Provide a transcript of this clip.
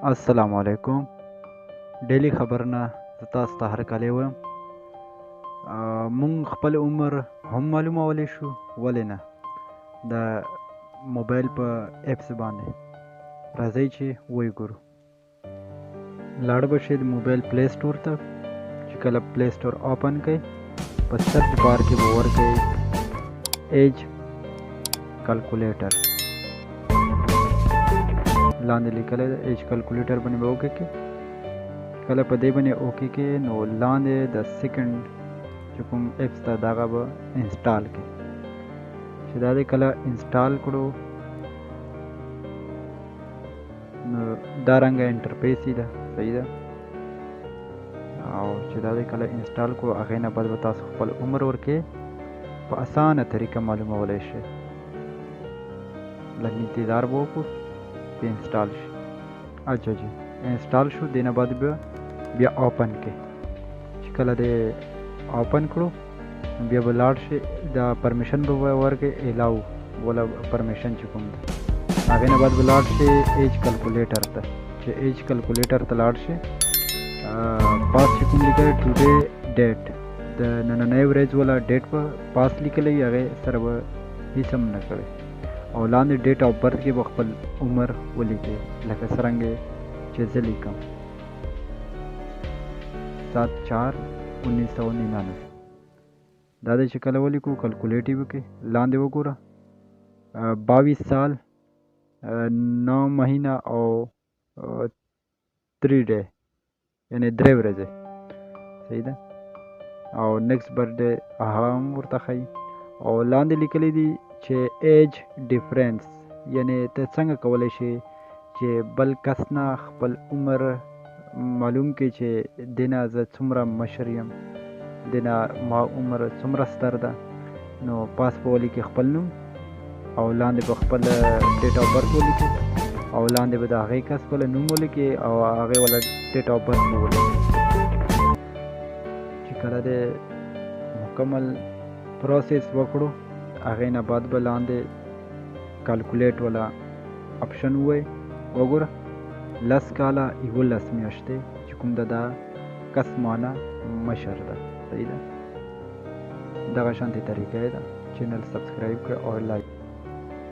असलामुअलैकुम। डेली खबरना तاسو ته هرکلی وایم. مونږ خپل عمر هم معلومولی شو، ولې نه؟ د موبایل په اپس باندې راځئ چې ویې ګورو. لاړ به شئ د موبایل پلی سټور ته. چې کله پلی سټور اوپن کړئ، په سرچ بار کې به ورکړئ ایج کلکولیټر. لاندې لیکلی ده ایج کلکولیټر باندې به وکړئ. کله په دې باندې اوکې کې نو لاندې د سیکنډ چې کوم اپس ته دغه به انسټال کړئ. چې دا دې کله انسټال کړو نو دا رنګه انټرفیس ده، صحیح ده. او چې دا دې کله انسټال کړو هغې نه بعد به تاسو خپل عمر ورکې په اسانه طریقه معلومولی شئ. لږ انتظار به وکړو چې انسټال شي. اچھا جی انسټال شو، دې نه بعد بیا اوپن کړئ. چې کله دې اوپن کړو بیا به لاړ شي، دا پرمیشن به ورکړئ، الاو ولا پرمیشن چې کوم ده هغې نه بعد به لاړ شي ایج کلکولیټر ته. چې ایج کلکولیټر ته لاړ شي، پاس چې کوم لیکلی ټوډے ډیټ د نننۍ ورځ والا ډیټ په پاس لیکلی، هغې سره به هېڅ هم نه کوئ. او لاندې ډیټ آف برث کې به خپل عمر ولیکئ، لکه څرنګه چې زه لیکم 7/4/1999. دا دی چې کله ولیکو کلکولیټ یې وکړئ. لاندې وګوره 22 سال 9 مهینه او 3 ډے، یعنی 3 ورځې، صحیح ده. او نیکسٹ برډے هغه هم ورته ښایي. او لاندې لیکلی دي چې ایج ډیفرنس، یعنی ته څنګه کولی شي چې بل کس نه خپل عمر معلوم کړي چې دې نه زه څومره مشر یم، دې نه ما عمر څومره ستر ده. نو پاس به ولیکي خپل نوم، او لاندې به خپل ډیټ آف برث ولیکي، او لاندې به د هغې کس خپل نوم ولیکي او هغې والا ډیټ آف برث به ولیکي. چې کله دې مکمل پروسیس وکړو هغې نه بعد به لاندې کلکولیټ والا اپشن وګوره 10 کاله 11 میاشتې چې کوم ده دا کس مانه مشر ده، صحیح ده. دغه شانتې طریقه یې ده. چینل سبسکرایب کړئ او لایک